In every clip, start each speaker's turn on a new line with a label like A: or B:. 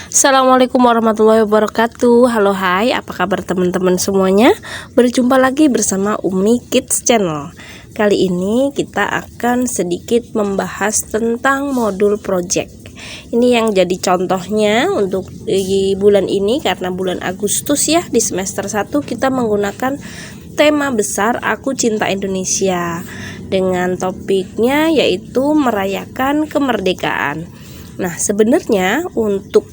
A: Assalamualaikum warahmatullahi wabarakatuh. Halo hai, apa kabar teman-teman semuanya? Berjumpa lagi bersama Umi Kids Channel. Kali ini kita akan sedikit membahas tentang modul project. Ini yang jadi contohnya untuk di bulan ini, karena bulan Agustus ya, di semester 1 kita menggunakan tema besar Aku Cinta Indonesia dengan topiknya yaitu merayakan kemerdekaan. Nah, sebenarnya untuk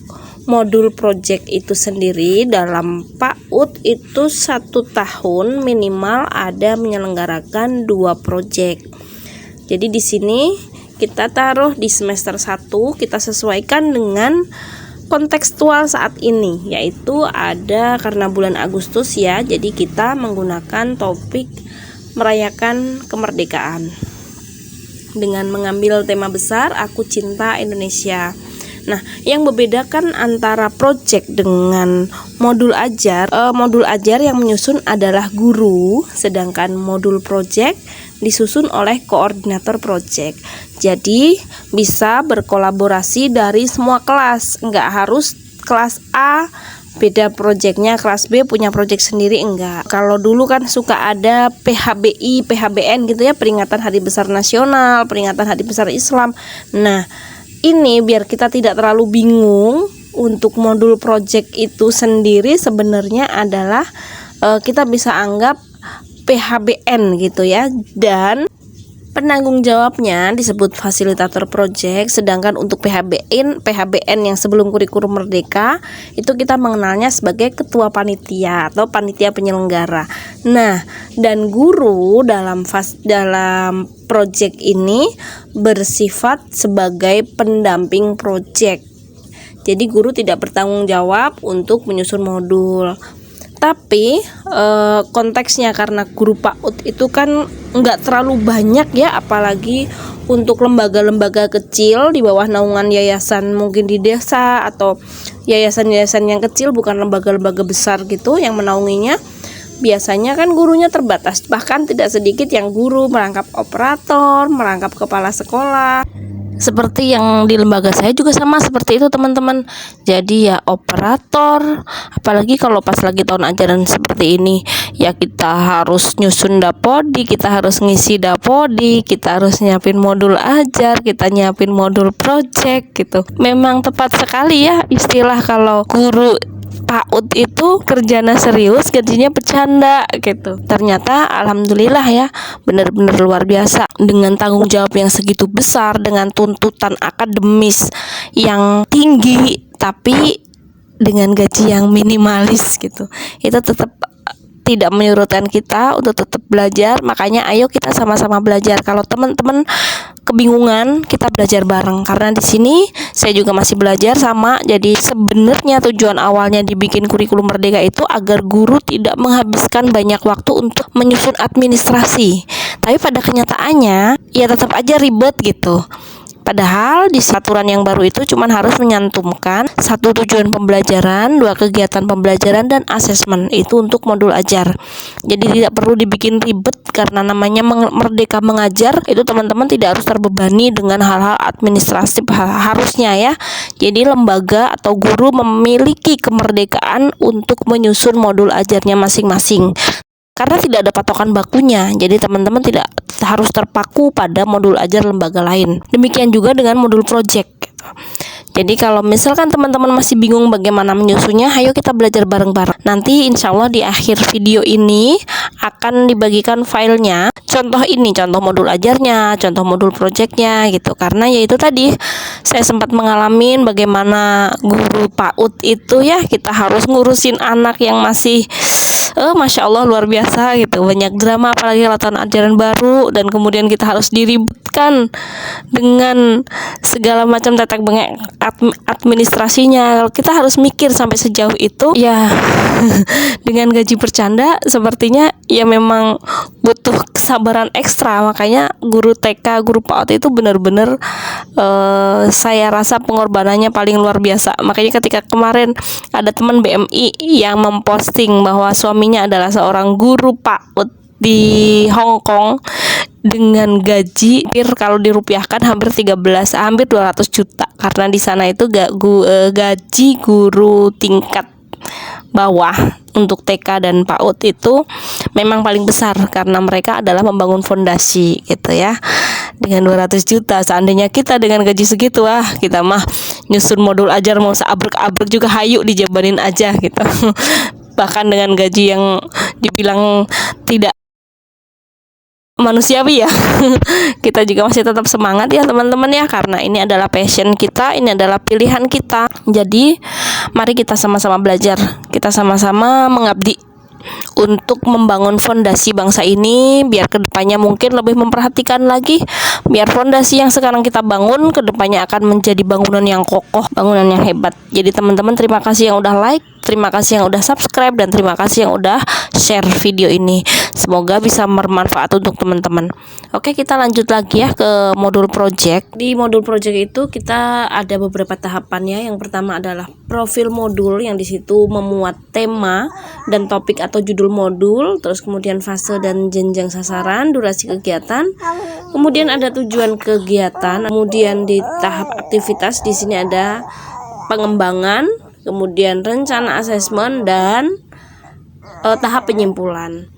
A: modul project itu sendiri dalam PAUD itu 1 tahun minimal ada menyelenggarakan 2 project. Jadi di sini kita taruh di semester 1, kita sesuaikan dengan kontekstual saat ini, yaitu ada karena bulan Agustus ya, jadi kita menggunakan topik merayakan kemerdekaan dengan mengambil tema besar Aku Cinta Indonesia. Nah, yang membedakan antara project dengan modul ajar yang menyusun adalah guru, sedangkan modul project disusun oleh koordinator project. Jadi bisa berkolaborasi dari semua kelas, nggak harus kelas A beda projectnya, kelas B punya project sendiri, enggak. Kalau dulu kan suka ada PHBI, PHBN gitu ya, peringatan Hari Besar Nasional, peringatan Hari Besar Islam. Nah, ini biar kita tidak terlalu bingung, untuk modul project itu sendiri sebenarnya adalah kita bisa anggap PHBN gitu ya, dan penanggung jawabnya disebut fasilitator project, sedangkan untuk PHBN yang sebelum kurikulum merdeka itu kita mengenalnya sebagai ketua panitia atau panitia penyelenggara. Nah, dan guru dalam project ini bersifat sebagai pendamping project. Jadi guru tidak bertanggung jawab untuk menyusun modul. Tapi konteksnya karena guru PAUD itu kan nggak terlalu banyak ya, apalagi untuk lembaga-lembaga kecil di bawah naungan yayasan mungkin di desa atau yayasan-yayasan yang kecil, bukan lembaga-lembaga besar gitu yang menaunginya. Biasanya kan gurunya terbatas, bahkan tidak sedikit yang guru merangkap operator, merangkap kepala sekolah. Seperti yang di lembaga saya juga sama seperti itu teman-teman. Jadi ya operator, apalagi kalau pas lagi tahun ajaran seperti ini, ya kita harus nyusun dapodi, kita harus ngisi dapodi, kita harus nyiapin modul ajar, kita nyiapin modul project gitu. Memang tepat sekali ya istilah kalau guru PAUD itu kerjanya serius, gajinya bercanda gitu. Ternyata alhamdulillah ya, benar-benar luar biasa dengan tanggung jawab yang segitu besar, dengan tuntutan akademis yang tinggi, tapi dengan gaji yang minimalis gitu. Itu tetap tidak menyurutkan kita untuk tetap belajar. Makanya ayo kita sama-sama belajar. Kalau teman-teman kebingungan, kita belajar bareng, karena di sini saya juga masih belajar sama. Jadi sebenarnya tujuan awalnya dibikin kurikulum merdeka itu agar guru tidak menghabiskan banyak waktu untuk menyusun administrasi, tapi pada kenyataannya ya tetap aja ribet gitu. Padahal di aturan yang baru itu cuma harus menyantumkan 1 tujuan pembelajaran, 2 kegiatan pembelajaran, dan asesmen itu untuk modul ajar. Jadi tidak perlu dibikin ribet, karena namanya merdeka mengajar itu teman-teman tidak harus terbebani dengan hal-hal administratif harusnya ya. Jadi lembaga atau guru memiliki kemerdekaan untuk menyusun modul ajarnya masing-masing, karena tidak ada patokan bakunya. Jadi teman-teman tidak harus terpaku pada modul ajar lembaga lain. Demikian juga dengan modul project gitu. Jadi kalau misalkan teman-teman masih bingung bagaimana menyusunnya, ayo kita belajar bareng-bareng. Nanti insya Allah di akhir video ini akan dibagikan filenya. Contoh modul ajarnya, contoh modul projectnya gitu. Karena yaitu tadi saya sempat mengalami bagaimana guru PAUD itu ya, kita harus ngurusin anak yang masih Masya Allah luar biasa gitu, banyak drama, apalagi kalau tahun ajaran baru, dan kemudian kita harus diributkan dengan segala macam tetek bengek administrasinya. Kita harus mikir sampai sejauh itu ya. Dengan gaji bercanda sepertinya ya memang butuh kesabaran ekstra. Makanya guru TK, guru PAUD itu benar-benar saya rasa pengorbanannya paling luar biasa. Makanya ketika kemarin ada teman BMI yang memposting bahwa suaminya adalah seorang guru PAUD di Hong Kong dengan gaji kalau dirupiahkan hampir 200 juta, karena di sana itu gaji guru tingkat bawah untuk TK dan PAUD itu memang paling besar karena mereka adalah membangun fondasi gitu ya. Dengan 200 juta, seandainya kita dengan gaji segitu, kita mah nyusun modul ajar mau seabrek-abrek juga hayu dijabanin aja gitu. Bahkan dengan gaji yang dibilang tidak manusiawi ya, kita juga masih tetap semangat ya teman-teman ya, karena ini adalah passion kita, ini adalah pilihan kita. Jadi mari kita sama-sama belajar, kita sama-sama mengabdi untuk membangun fondasi bangsa ini, biar kedepannya mungkin lebih memperhatikan lagi, biar fondasi yang sekarang kita bangun kedepannya akan menjadi bangunan yang kokoh, bangunan yang hebat. Jadi teman-teman, terima kasih yang udah like, terima kasih yang udah subscribe, dan terima kasih yang udah share video ini. Semoga bisa bermanfaat untuk teman-teman. Oke, kita lanjut lagi ya ke modul project. Di modul project itu kita ada beberapa tahapannya. Yang pertama adalah profil modul, yang di situ memuat tema dan topik atau judul modul, terus kemudian fase dan jenjang sasaran, durasi kegiatan, kemudian ada tujuan kegiatan, kemudian di tahap aktivitas di sini ada pengembangan, kemudian rencana asesmen, dan tahap penyimpulan.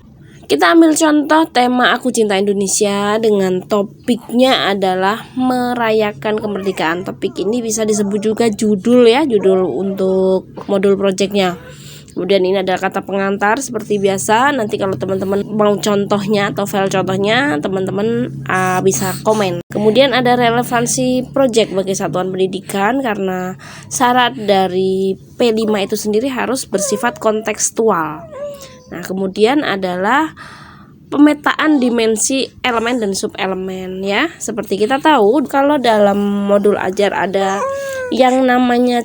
A: Kita ambil contoh tema Aku Cinta Indonesia dengan topiknya adalah merayakan kemerdekaan. Topik ini bisa disebut juga judul ya, judul untuk modul projectnya. Kemudian ini adalah kata pengantar seperti biasa. Nanti kalau teman-teman mau contohnya atau file contohnya, teman-teman bisa komen. Kemudian ada relevansi project bagi satuan pendidikan, karena syarat dari P5 itu sendiri harus bersifat kontekstual. Nah, kemudian adalah pemetaan dimensi elemen dan subelemen ya. Seperti kita tahu kalau dalam modul ajar ada yang namanya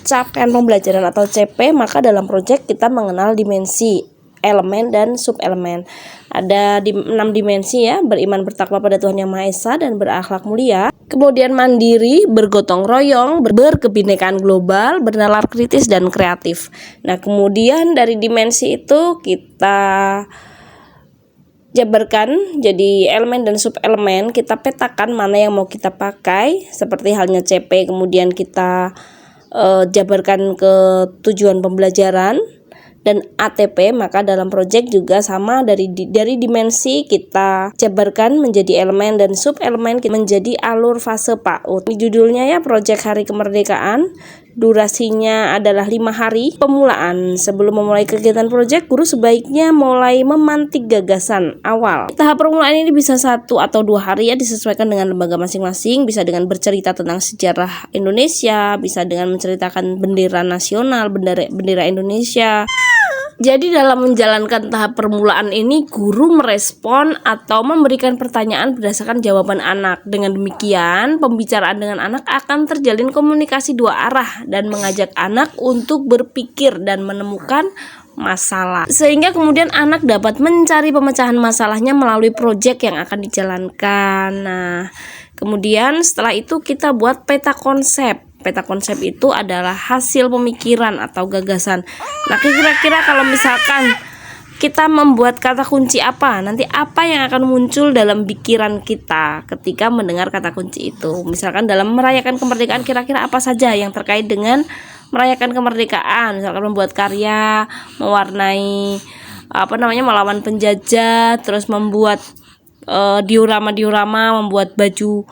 A: capaian pembelajaran atau CP, maka dalam proyek kita mengenal dimensi elemen dan subelemen. Ada 6 dimensi ya: beriman bertakwa pada Tuhan Yang Maha Esa dan berakhlak mulia. Kemudian mandiri, bergotong royong, berkebinekaan global, bernalar kritis dan kreatif. Nah, kemudian dari dimensi itu kita jabarkan jadi elemen dan subelemen, kita petakan mana yang mau kita pakai, seperti halnya CP. Kemudian kita jabarkan ke tujuan pembelajaran dan ATP, maka dalam proyek juga sama, dari dimensi kita jabarkan menjadi elemen dan subelemen menjadi alur fase PAUD. Ini judulnya ya, proyek Hari Kemerdekaan. Durasinya adalah 5 hari. Pemulaan, sebelum memulai kegiatan proyek, guru sebaiknya mulai memantik gagasan awal. Tahap permulaan ini bisa 1 atau 2 hari ya, disesuaikan dengan lembaga masing-masing. Bisa dengan bercerita tentang sejarah Indonesia, bisa dengan menceritakan bendera nasional, bendera Indonesia. Jadi dalam menjalankan tahap permulaan ini, guru merespon atau memberikan pertanyaan berdasarkan jawaban anak. Dengan demikian, pembicaraan dengan anak akan terjalin komunikasi 2 arah dan mengajak anak untuk berpikir dan menemukan masalah, sehingga kemudian anak dapat mencari pemecahan masalahnya melalui proyek yang akan dijalankan. Nah, kemudian setelah itu kita buat peta konsep. Peta konsep itu adalah hasil pemikiran atau gagasan. Nah, kira-kira kalau misalkan kita membuat kata kunci apa, nanti apa yang akan muncul dalam pikiran kita ketika mendengar kata kunci itu. Misalkan dalam merayakan kemerdekaan, kira-kira apa saja yang terkait dengan merayakan kemerdekaan. Misalkan membuat karya, mewarnai melawan penjajah, terus membuat diorama, membuat baju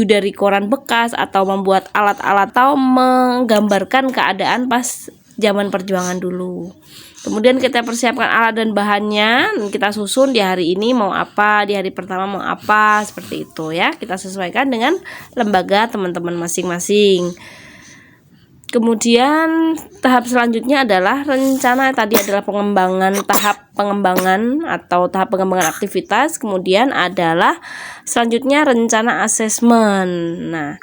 A: dari koran bekas, atau membuat alat-alat, atau menggambarkan keadaan pas zaman perjuangan dulu. Kemudian kita persiapkan alat dan bahannya, kita susun di hari ini mau apa, di hari pertama mau apa, seperti itu ya. Kita sesuaikan dengan lembaga teman-teman masing-masing. Kemudian tahap selanjutnya adalah rencana. Tadi adalah tahap pengembangan atau tahap pengembangan aktivitas. Kemudian adalah selanjutnya rencana asesmen. Nah,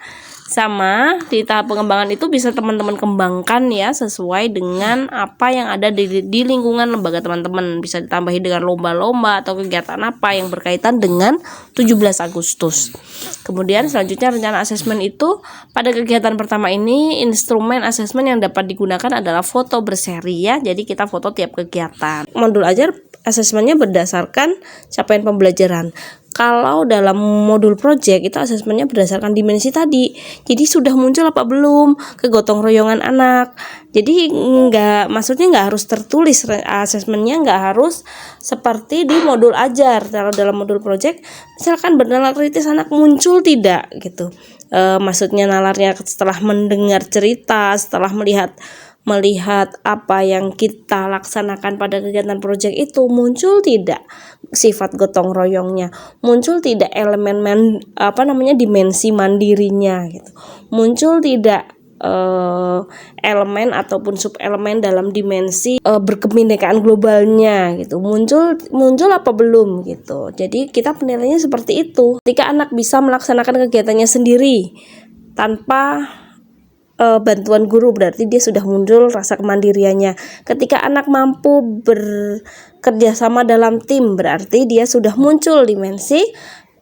A: Sama di tahap pengembangan itu bisa teman-teman kembangkan ya sesuai dengan apa yang ada di lingkungan lembaga teman-teman. Bisa ditambahi dengan lomba-lomba atau kegiatan apa yang berkaitan dengan 17 Agustus. Kemudian selanjutnya rencana asesmen itu pada kegiatan pertama ini instrumen asesmen yang dapat digunakan adalah foto berseri ya. Jadi kita foto tiap kegiatan. Modul ajar asesmennya berdasarkan capaian pembelajaran. Kalau dalam modul project itu asesmennya berdasarkan dimensi tadi. Jadi sudah muncul apa belum kegotong royongan anak. Jadi maksudnya nggak harus tertulis, asesmennya nggak harus seperti di modul ajar. Kalau dalam modul project misalkan bernalar kritis anak muncul tidak gitu. Maksudnya nalarnya setelah mendengar cerita, setelah melihat apa yang kita laksanakan pada kegiatan proyek itu, muncul tidak sifat gotong royongnya, muncul tidak elemen dimensi mandirinya gitu, muncul tidak elemen ataupun subelemen dalam dimensi berkebinekaan globalnya gitu, muncul apa belum gitu. Jadi kita penilaiannya seperti itu. Ketika anak bisa melaksanakan kegiatannya sendiri tanpa bantuan guru, berarti dia sudah muncul rasa kemandiriannya. Ketika anak mampu bekerja sama dalam tim, berarti dia sudah muncul dimensi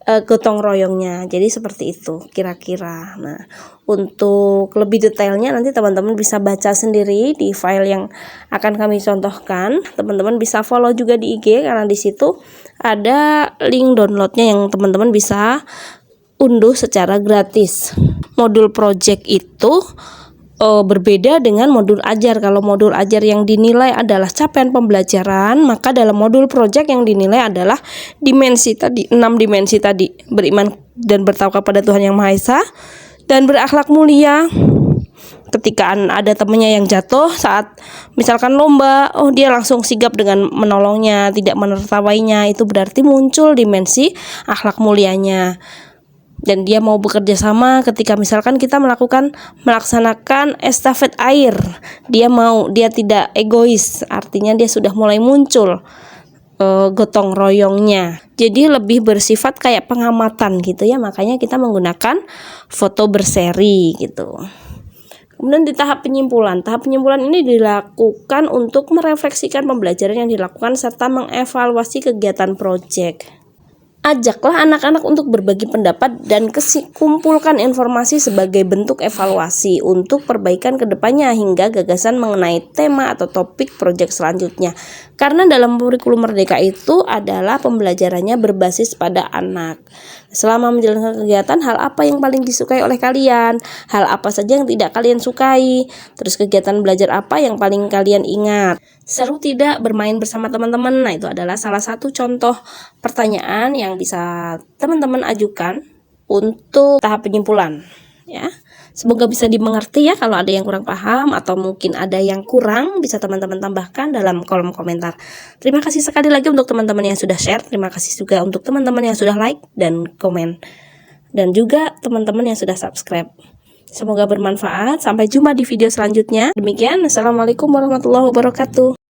A: gotong royongnya. Jadi seperti itu kira-kira. Nah, untuk lebih detailnya nanti teman-teman bisa baca sendiri di file yang akan kami contohkan. Teman-teman bisa follow juga di IG karena di situ ada link downloadnya yang teman-teman bisa unduh secara gratis. Modul project itu berbeda dengan modul ajar. Kalau modul ajar yang dinilai adalah capaian pembelajaran, maka dalam modul project yang dinilai adalah dimensi tadi, 6 dimensi tadi: beriman dan bertawakal pada Tuhan Yang Maha Esa dan berakhlak mulia. Ketika ada temannya yang jatuh saat misalkan lomba, dia langsung sigap dengan menolongnya, tidak menertawainya, itu berarti muncul dimensi akhlak mulianya. Dan dia mau bekerja sama ketika misalkan kita melaksanakan estafet air, dia tidak egois, artinya dia sudah mulai muncul gotong royongnya. Jadi lebih bersifat kayak pengamatan gitu ya, makanya kita menggunakan foto berseri gitu. Kemudian di tahap penyimpulan ini dilakukan untuk merefleksikan pembelajaran yang dilakukan serta mengevaluasi kegiatan proyek. Ajaklah anak-anak untuk berbagi pendapat dan kumpulkan informasi sebagai bentuk evaluasi untuk perbaikan kedepannya hingga gagasan mengenai tema atau topik proyek selanjutnya. Karena dalam kurikulum Merdeka itu adalah pembelajarannya berbasis pada anak. Selama menjalankan kegiatan, hal apa yang paling disukai oleh kalian? Hal apa saja yang tidak kalian sukai? Terus kegiatan belajar apa yang paling kalian ingat? Seru tidak bermain bersama teman-teman? Nah, itu adalah salah satu contoh pertanyaan yang bisa teman-teman ajukan untuk tahap penyimpulan ya. Semoga bisa dimengerti ya. Kalau ada yang kurang paham atau mungkin ada yang kurang, bisa teman-teman tambahkan dalam kolom komentar. Terima kasih sekali lagi untuk teman-teman yang sudah share. Terima kasih juga untuk teman-teman yang sudah like dan komen, dan juga teman-teman yang sudah subscribe. Semoga bermanfaat. Sampai jumpa di video selanjutnya. Demikian, assalamualaikum warahmatullahi wabarakatuh.